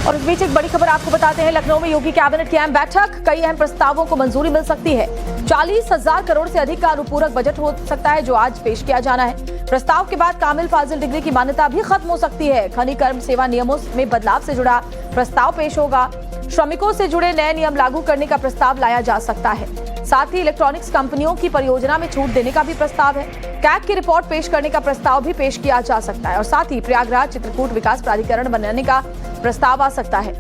और इस बीच एक बड़ी खबर आपको बताते हैं, लखनऊ में योगी कैबिनेट की अहम बैठक, कई अहम प्रस्तावों को मंजूरी मिल सकती है। 40,000 करोड़ से अधिक का अनुपूरक बजट हो सकता है जो आज पेश किया जाना है। प्रस्ताव के बाद कामिल फाजिल डिग्री की मान्यता भी खत्म हो सकती है। खनिज कर्म सेवा नियमों में बदलाव से जुड़ा प्रस्ताव पेश होगा। श्रमिकों से जुड़े नए नियम लागू करने का प्रस्ताव लाया जा सकता है। साथ ही इलेक्ट्रॉनिक्स कंपनियों की परियोजना में छूट देने का भी प्रस्ताव है। कैग की रिपोर्ट पेश करने का प्रस्ताव भी पेश किया जा सकता है और साथ ही प्रयागराज चित्रकूट विकास प्राधिकरण बनाने का प्रस्ताव आ सकता है।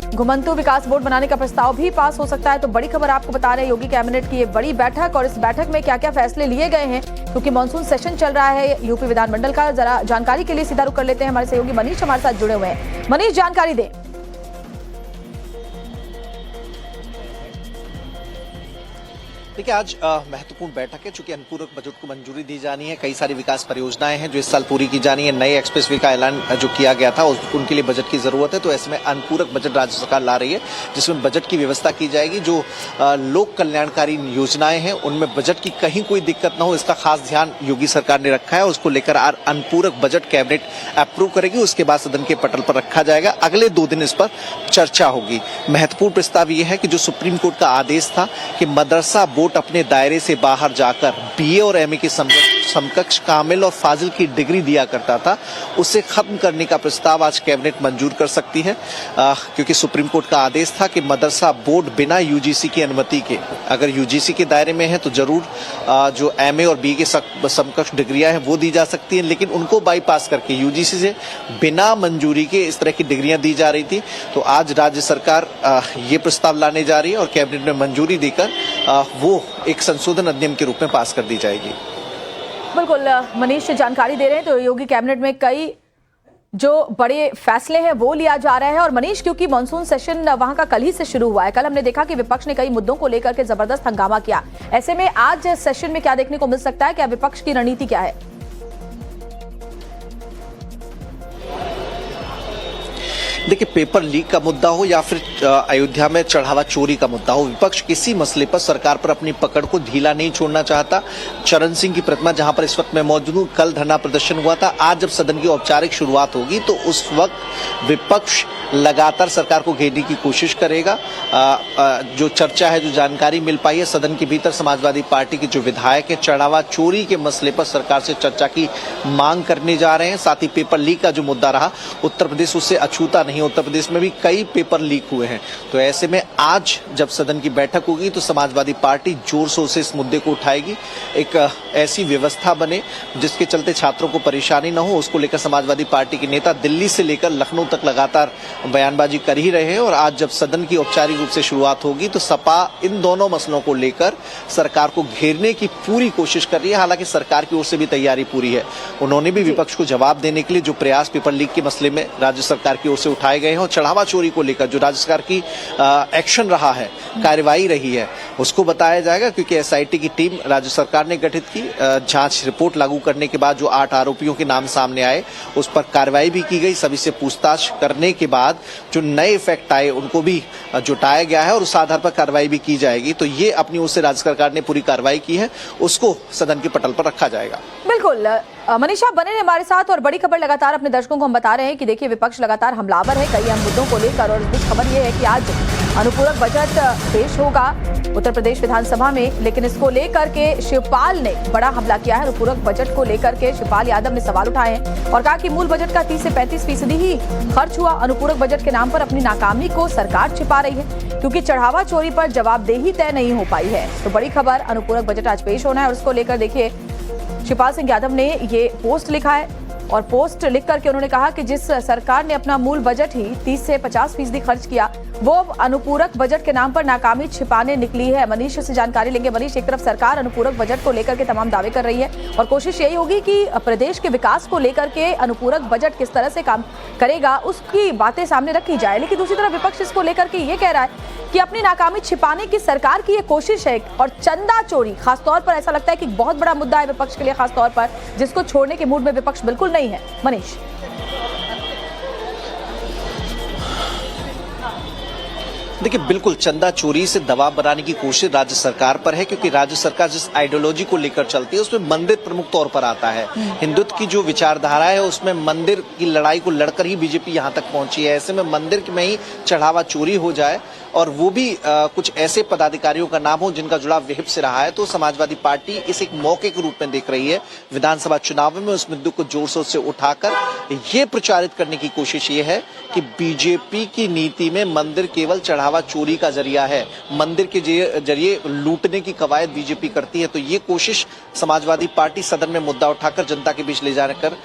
घुमंतू विकास बोर्ड बनाने का प्रस्ताव भी पास हो सकता है। तो बड़ी खबर आपको बता रहे हैं, योगी कैबिनेट की ये बड़ी बैठक, और इस बैठक में क्या क्या फैसले लिए गए हैं, क्योंकि मानसून सेशन चल रहा है यूपी विधानमंडल का। जरा जानकारी के लिए सीधा रुख कर लेते हैं, हमारे सहयोगी मनीष हमारे साथ जुड़े हुए हैं। मनीष, जानकारी दें। देखिए, आज महत्वपूर्ण बैठक है, चूंकि अनुपूरक बजट को मंजूरी दी जानी है। कई सारी विकास परियोजनाएं हैं जो इस साल पूरी की जानी है। नए एक्सप्रेसवे का ऐलान जो किया गया था उनके लिए बजट की जरूरत है, तो ऐसे में अनुपूरक बजट राज्य सरकार ला रही है, जिसमें बजट की व्यवस्था की जाएगी। जो लोक कल्याणकारी योजनाएं हैं उनमें बजट की कहीं कोई दिक्कत न हो, इसका खास ध्यान योगी सरकार ने रखा है। उसको लेकर अनुपूरक बजट कैबिनेट अप्रूव करेगी, उसके बाद सदन के पटल पर रखा जाएगा। अगले 2 दिन इस पर चर्चा होगी। महत्वपूर्ण प्रस्ताव यह है कि जो सुप्रीम कोर्ट का आदेश था कि मदरसा बोर्ड अपने दायरे से बाहर जाकर बीए और एमए के समकक्ष कामिल और फाजिल की डिग्री दिया करता था, उसे खत्म करने का प्रस्ताव आज कैबिनेट मंजूर कर सकती है, क्योंकि सुप्रीम कोर्ट का आदेश था कि मदरसा बोर्ड बिना यूजीसी की अनुमति के, अगर यूजीसी के दायरे में है तो जरूर जो एमए और बीए के समकक्ष डिग्रियां हैं वो दी जा सकती हैं, लेकिन उनको बाईपास करके यूजीसी से बिना मंजूरी के इस तरह की डिग्रियां दी जा रही थी। तो आज राज्य सरकार ये प्रस्ताव लाने जा रही है और कैबिनेट में मंजूरी देकर वो एक संशोधन अधिनियम के रूप में पास कर दी जाएगी। बिल्कुल, मनीष जानकारी दे रहे हैं। तो योगी कैबिनेट में कई जो बड़े फैसले हैं वो लिया जा रहा है। और मनीष, क्योंकि मानसून सेशन वहां का कल ही से शुरू हुआ है, कल हमने देखा कि विपक्ष ने कई मुद्दों को लेकर के जबरदस्त हंगामा किया। ऐसे में आज सेशन में क्या देखने को मिल सकता है, क्या विपक्ष की रणनीति क्या है? देखिए, पेपर लीक का मुद्दा हो या फिर अयोध्या में चढ़ावा चोरी का मुद्दा हो, विपक्ष किसी मसले पर सरकार पर अपनी पकड़ को ढीला नहीं छोड़ना चाहता। चरण सिंह की प्रतिमा जहां पर इस वक्त मैं मौजूद हूं, कल धरना प्रदर्शन हुआ था। आज जब सदन की औपचारिक शुरुआत होगी तो उस वक्त विपक्ष लगातार सरकार को घेरने की कोशिश करेगा। जो चर्चा है, जो जानकारी मिल पाई है, सदन के भीतर समाजवादी पार्टी के जो विधायक है चढ़ावा चोरी के मसले पर सरकार से चर्चा की मांग करने जा रहे हैं। साथ ही पेपर लीक का जो मुद्दा रहा, उत्तर प्रदेश उससे अछूता नहीं, उत्तर प्रदेश में भी कई पेपर लीक हुए हैं। तो ऐसे में आज जब सदन की बैठक होगी तो समाजवादी पार्टी जोर शोर से इस मुद्दे को उठाएगी। एक ऐसी व्यवस्था बने जिसके चलते छात्रों को परेशानी न हो, उसको लेकर समाजवादी पार्टी के नेता दिल्ली से लेकर लखनऊ तक लगातार बयानबाजी कर ही रहे हैं। और आज जब सदन की औपचारिक रूप से शुरुआत होगी तो सपा इन दोनों मसलों को लेकर सरकार को घेरने की पूरी कोशिश कर रही है। हालांकि सरकार की ओर से भी तैयारी पूरी है। उन्होंने भी विपक्ष को जवाब देने के लिए जो प्रयास पेपर लीक के मसले में राज्य सरकार की ओर से उठाए गए हैं और चढ़ावा चोरी को लेकर जो राज्य सरकार की एक्शन रहा है, कार्रवाई रही है, उसको बताया जाएगा। क्योंकि एसआईटी की टीम राज्य सरकार ने गठित की, जांच रिपोर्ट लागू करने के बाद जो 8 आरोपियों के नाम सामने आए उस पर कार्रवाई भी की गई। सभी से पूछताछ करने के बाद जो नए फैक्ट आए उनको भी जुटाया गया है और उस आधार पर कार्रवाई भी की जाएगी। तो ये अपनी ओर से राज्य सरकार ने पूरी कार्रवाई की है, उसको सदन के पटल पर रखा जाएगा। बिल्कुल, मनीषा बने रहे हमारे साथ। और बड़ी खबर लगातार अपने दर्शकों को हम बता रहे हैं कि देखिए, विपक्ष लगातार हमलावर है कई अहम मुद्दों को लेकर। और इस बीच खबर यह है कि आज अनुपूरक बजट पेश होगा उत्तर प्रदेश विधानसभा में, लेकिन इसको लेकर के शिवपाल ने बड़ा हमला किया है। अनुपूरक बजट को लेकर के शिवपाल यादव ने सवाल उठाए हैं और कहा कि मूल बजट का 30 से 35% ही खर्च हुआ। अनुपूरक बजट के नाम पर अपनी नाकामी को सरकार छिपा रही है, क्योंकि चढ़ावा चोरी पर जवाबदेही तय नहीं हो पाई है। तो बड़ी खबर, अनुपूरक बजट आज पेश होना है और उसको लेकर देखिए शिवपाल सिंह यादव ने ये पोस्ट लिखा है। और पोस्ट लिख करके उन्होंने कहा कि जिस सरकार ने अपना मूल बजट ही 30 से 50% खर्च किया, वो अनुपूरक बजट के नाम पर नाकामी छिपाने निकली है। मनीष से जानकारी लेंगे। मनीष, एक तरफ सरकार अनुपूरक बजट को लेकर के तमाम दावे कर रही है और कोशिश यही होगी कि प्रदेश के विकास को लेकर के अनुपूरक बजट किस तरह से काम करेगा उसकी बातें सामने रखी जाए, लेकिन दूसरी तरफ विपक्ष इसको लेकर के ये कह रहा है कि अपनी नाकामी छिपाने की सरकार की ये कोशिश है। और चंदा चोरी खासतौर पर ऐसा लगता है कि बहुत बड़ा मुद्दा है विपक्ष के लिए, खासतौर पर जिसको छोड़ने के मूड में विपक्ष बिल्कुल नहीं है। मनीष, देखिए बिल्कुल चंदा चोरी से दबाव बनाने की कोशिश राज्य सरकार पर है, क्योंकि राज्य सरकार जिस आइडियोलॉजी को लेकर चलती है उसमें मंदिर प्रमुख तौर पर आता है। हिंदुत्व की जो विचारधारा है उसमें मंदिर की लड़ाई को लड़कर ही बीजेपी यहां तक पहुंची है। ऐसे में मंदिर में ही चढ़ावा चोरी हो जाए और वो भी कुछ ऐसे पदाधिकारियों का नाम हो जिनका जुड़ाव विहिप से रहा है, तो समाजवादी पार्टी इस एक मौके के रूप में देख रही है। विधानसभा चुनाव में उस मुद्दे को जोर शोर से उठाकर ये प्रचारित करने की कोशिश ये है कि बीजेपी की नीति में मंदिर केवल चढ़ावा चोरी का जरिया है, मंदिर के जरिए लूटने की कवायद बीजेपी करती है। तो ये कोशिश समाजवादी पार्टी सदन में मुद्दा उठाकर जनता के बीच ले जाकर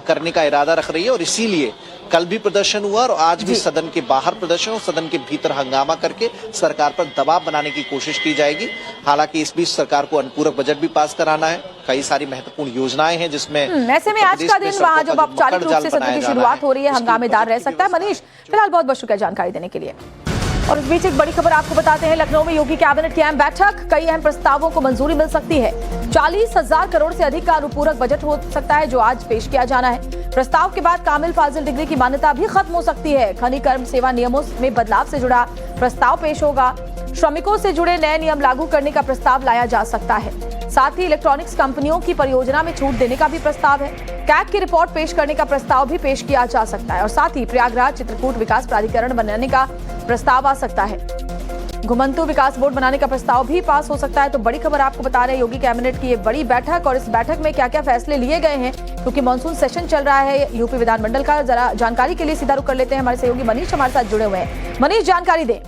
करने का इरादा रख रही है, और इसीलिए कल भी प्रदर्शन हुआ और आज भी सदन के बाहर प्रदर्शन और सदन के भीतर हंगामा करके सरकार पर दबाव बनाने की कोशिश की जाएगी। हालांकि इस बीच सरकार को अनुपूरक बजट भी पास कराना है, कई सारी महत्वपूर्ण योजनाएं हैं जिसमें ऐसे में आज का दिन वहां जो औपचारिक रूप से सत्र की शुरुआत हो रही है हंगामेदार रह सकता है। मनीष, फिलहाल बहुत बहुत शुक्रिया जानकारी देने के लिए। और इस बीच एक बड़ी खबर आपको बताते हैं, लखनऊ में योगी कैबिनेट की अहम बैठक, कई अहम प्रस्तावों को मंजूरी मिल सकती है। 40,000 करोड़ से अधिक का अनुपूरक बजट हो सकता है जो आज पेश किया जाना है। प्रस्ताव के बाद कामिल फाजिल डिग्री की मान्यता भी खत्म हो सकती है। खनिज कर्म सेवा नियमों में बदलाव से जुड़ा प्रस्ताव पेश होगा। श्रमिकों से जुड़े नए नियम लागू करने का प्रस्ताव लाया जा सकता है। साथ ही इलेक्ट्रॉनिक्स कंपनियों की परियोजना में छूट देने का भी प्रस्ताव है। कैग की रिपोर्ट पेश करने का प्रस्ताव भी पेश किया जा सकता है और साथ ही प्रयागराज चित्रकूट विकास प्राधिकरण बनाने का प्रस्ताव आ सकता है। घुमंतू विकास बोर्ड बनाने का प्रस्ताव भी पास हो सकता है। तो बड़ी खबर आपको बता रहे हैं योगी कैबिनेट की ये बड़ी बैठक, और इस बैठक में क्या क्या फैसले लिए गए हैं, क्योंकि मानसून सेशन चल रहा है यूपी विधानमंडल का। जरा जानकारी के लिए सीधा रुख कर लेते हैं, हमारे सहयोगी मनीष हमारे साथ जुड़े हुए हैं। मनीष, जानकारी दें।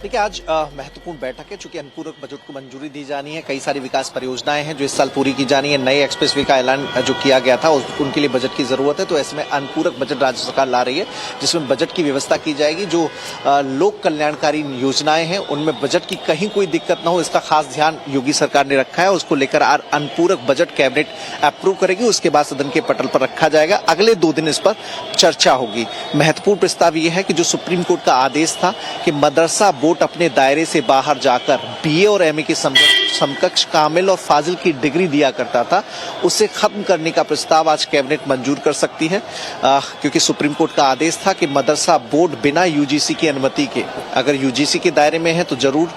देखिए आज महत्वपूर्ण बैठक है, चूंकि अनुपूरक बजट को मंजूरी दी जानी है। कई सारी विकास परियोजनाएं हैं जो इस साल पूरी की जानी है। नए एक्सप्रेसवे का ऐलान जो किया गया था उनके लिए बजट की जरूरत है, तो ऐसे में अनुपूरक बजट राज्य सरकार ला रही है जिसमें बजट की व्यवस्था की जाएगी। जो लोक कल्याणकारी योजनाएं हैं उनमें बजट की कहीं कोई दिक्कत न हो, इसका खास ध्यान योगी सरकार ने रखा है। उसको लेकर अनुपूरक बजट कैबिनेट अप्रूव करेगी, उसके बाद सदन के पटल पर रखा जाएगा। अगले 2 दिन इस पर चर्चा होगी। महत्वपूर्ण प्रस्ताव यह है कि जो सुप्रीम कोर्ट का आदेश था कि मदरसा बोर्ड अपने दायरे से बाहर जाकर बीए और एमए के समकक्ष कामिल और फाजिल की डिग्री दिया करता था, उसे खत्म करने का प्रस्ताव आज कैबिनेट मंजूर कर सकती है, क्योंकि सुप्रीम कोर्ट का आदेश था कि मदरसा बोर्ड बिना यूजीसी की अनुमति के, अगर यूजीसी के दायरे में है तो जरूर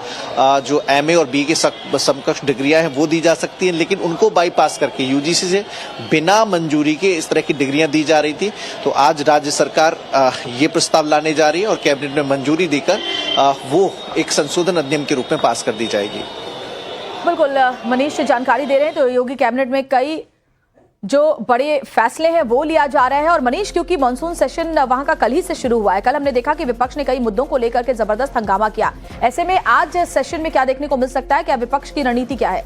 जो एमए और बीए के समकक्ष डिग्रियां हैं वो दी जा सकती हैं, लेकिन उनको बाईपास करके यूजीसी से बिना मंजूरी के इस तरह की डिग्रियां दी जा रही थी। तो आज राज्य सरकार ये प्रस्ताव लाने जा रही है और कैबिनेट में मंजूरी देकर वो एक संशोधन अधिनियम के रूप में पास कर दी जाएगी। बिल्कुल मनीष जानकारी दे रहे हैं। तो योगी कैबिनेट में कई जो बड़े फैसले हैं वो लिया जा रहा है। और मनीष, क्योंकि मानसून सेशन वहां का कल ही से शुरू हुआ है, कल हमने देखा कि विपक्ष ने कई मुद्दों को लेकर के जबरदस्त हंगामा किया। ऐसे में आज सेशन में क्या देखने को मिल सकता है, क्या विपक्ष की रणनीति क्या है?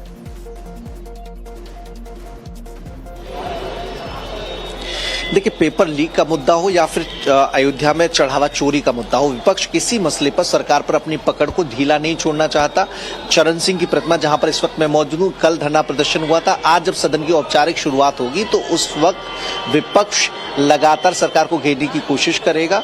देखिए पेपर लीक का मुद्दा हो या फिर अयोध्या में चढ़ावा चोरी का मुद्दा हो, विपक्ष किसी मसले पर सरकार पर अपनी पकड़ को ढीला नहीं छोड़ना चाहता। चरण सिंह की प्रतिमा जहां पर इस वक्त मैं मौजूद हूं, कल धरना प्रदर्शन हुआ था। आज जब सदन की औपचारिक शुरुआत होगी तो उस वक्त विपक्ष लगातार सरकार को घेरने की कोशिश करेगा।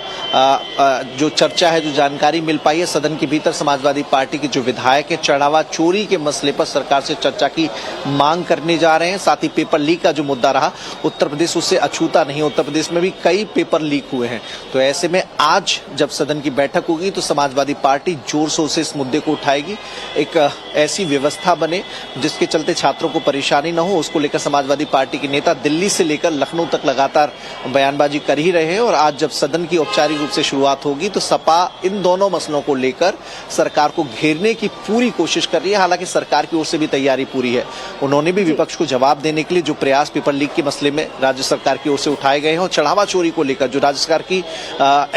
जो चर्चा है, जो जानकारी मिल पाई है, सदन के भीतर समाजवादी पार्टी के जो विधायक है चढ़ावा चोरी के मसले पर सरकार से चर्चा की मांग करने जा रहे हैं। साथ ही पेपर लीक का जो मुद्दा रहा, उत्तर प्रदेश उससे अछूता नहीं, उत्तर प्रदेश में भी कई पेपर लीक हुए हैं। तो ऐसे में आज जब सदन की बैठक होगी तो समाजवादी पार्टी जोर शोर से इस मुद्दे को उठाएगी। एक ऐसी व्यवस्था बने जिसके चलते छात्रों को परेशानी न हो, उसको लेकर समाजवादी पार्टी के नेता दिल्ली से लेकर लखनऊ तक लगातार बयानबाजी कर ही रहे हैं। और आज जब सदन की औपचारिक रूप से शुरुआत होगी तो सपा इन दोनों मसलों को लेकर सरकार को घेरने की पूरी कोशिश कर रही है। हालांकि सरकार की ओर से भी तैयारी पूरी है। उन्होंने भी विपक्ष को जवाब देने के लिए जो प्रयास पेपर लीक के मसले में राज्य सरकार की ओर से उठाए गए हैं और चढ़ावा चोरी को लेकर जो राज्य सरकार की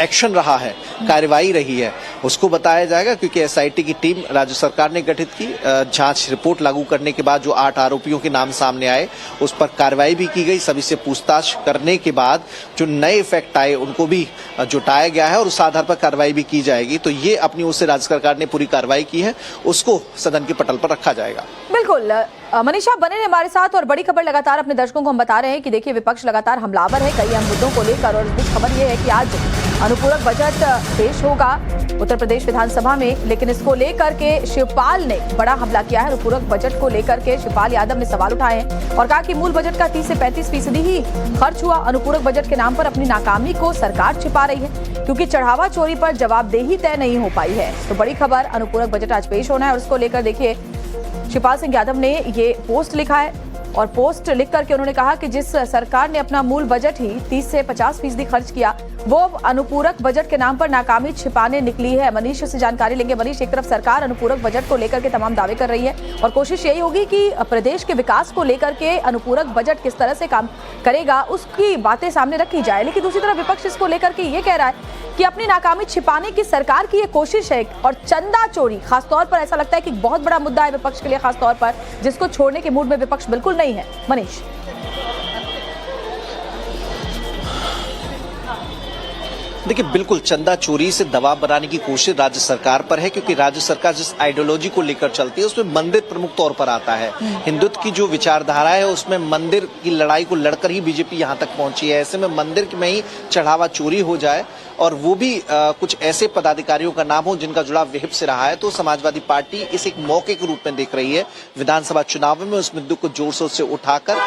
एक्शन रहा है, कार्रवाई रही है, उसको बताया जाएगा। क्योंकि एसआईटी की टीम राज्य सरकार ने गठित की, जांच रिपोर्ट लागू करने के बाद जो 8 आरोपियों के नाम सामने आए उस पर कार्रवाई भी की गई। सभी से पूछताछ करने के बाद जो नए फैक्ट आए उनको भी जुटाया गया है और उस आधार पर कार्रवाई भी की जाएगी। तो ये अपनी ओर से राज्य सरकार ने पूरी कार्रवाई की है, उसको सदन के पटल पर रखा जाएगा। बिल्कुल मनीषा बने रहे हमारे साथ। और बड़ी खबर लगातार अपने दर्शकों को हम बता रहे हैं कि देखिए विपक्ष लगातार हमलावर है कई अहम मुद्दों को लेकर। और इस बीच खबर यह है कि आज अनुपूरक बजट पेश होगा उत्तर प्रदेश विधानसभा में, लेकिन इसको लेकर के शिवपाल ने बड़ा हमला किया है। अनुपूरक बजट को लेकर के शिवपाल यादव ने सवाल उठाए हैं और कहा कि मूल बजट का 30 से 35% ही खर्च हुआ। अनुपूरक बजट के नाम पर अपनी नाकामी को सरकार छिपा रही है क्योंकि चढ़ावा चोरी पर जवाबदेही तय नहीं हो पाई है। तो बड़ी खबर, अनुपूरक बजट आज पेश होना है और उसको लेकर देखिए शिवपाल सिंह यादव ने ये पोस्ट लिखा है और पोस्ट लिख करके उन्होंने कहा कि जिस सरकार ने अपना मूल बजट ही 30 से 50% खर्च किया, वो अनुपूरक बजट के नाम पर नाकामी छिपाने निकली है। मनीष से जानकारी लेंगे। मनीष, एक तरफ सरकार अनुपूरक बजट को लेकर के तमाम दावे कर रही है और कोशिश यही होगी कि प्रदेश के विकास को लेकर के अनुपूरक बजट किस तरह से काम करेगा उसकी बातें सामने रखी जाए, लेकिन दूसरी तरफ विपक्ष इसको लेकर के ये कह रहा है कि अपनी नाकामी छिपाने की सरकार की ये कोशिश है और चंदा चोरी खासतौर पर ऐसा लगता है कि बहुत बड़ा मुद्दा है विपक्ष के लिए, खासतौर पर जिसको छोड़ने के मूड में विपक्ष बिल्कुल नहीं है। मनीष, देखिए, बिल्कुल चंदा चोरी से दबाव बनाने की कोशिश राज्य सरकार पर है क्योंकि राज्य सरकार जिस आइडियोलॉजी को लेकर चलती है उसमें मंदिर प्रमुख तौर पर आता है। हिंदुत्व की जो विचारधारा है उसमें मंदिर की लड़ाई को लड़कर ही बीजेपी यहां तक पहुंची है। ऐसे में मंदिर में ही चढ़ावा चोरी हो जाए और वो भी कुछ ऐसे पदाधिकारियों का नाम हो जिनका जुड़ाव विहिप से रहा है, तो समाजवादी पार्टी इस एक मौके के रूप में देख रही है। विधानसभा चुनाव में उस मुद्दे को जोर शोर से उठाकर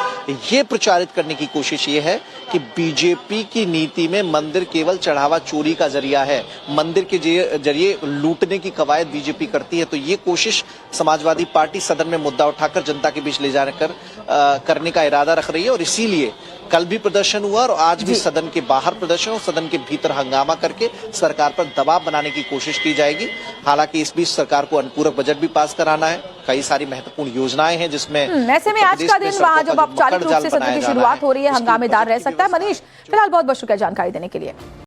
ये प्रचारित करने की कोशिश ये है कि बीजेपी की नीति में मंदिर केवल चढ़ावा चोरी का जरिया है, मंदिर के जरिए लूटने की कवायद बीजेपी करती है। तो ये कोशिश समाजवादी पार्टी सदन में मुद्दा उठाकर जनता के बीच ले जाने करने का इरादा रख रही है और इसीलिए कल भी प्रदर्शन हुआ और आज भी सदन के बाहर प्रदर्शन और सदन के भीतर हंगामा करके सरकार पर दबाव बनाने की कोशिश की जाएगी। हालांकि इस बीच सरकार को अनुपूरक बजट भी पास कराना है, कई सारी महत्वपूर्ण योजनाएं हैं जिसमें ऐसे में आज का दिन वहां जब औपचारिक रूप से सत्र की शुरुआत हो रही है हंगामेदार रह सकता है। मनीष, फिलहाल बहुत बहुत शुक्रिया जानकारी देने के लिए।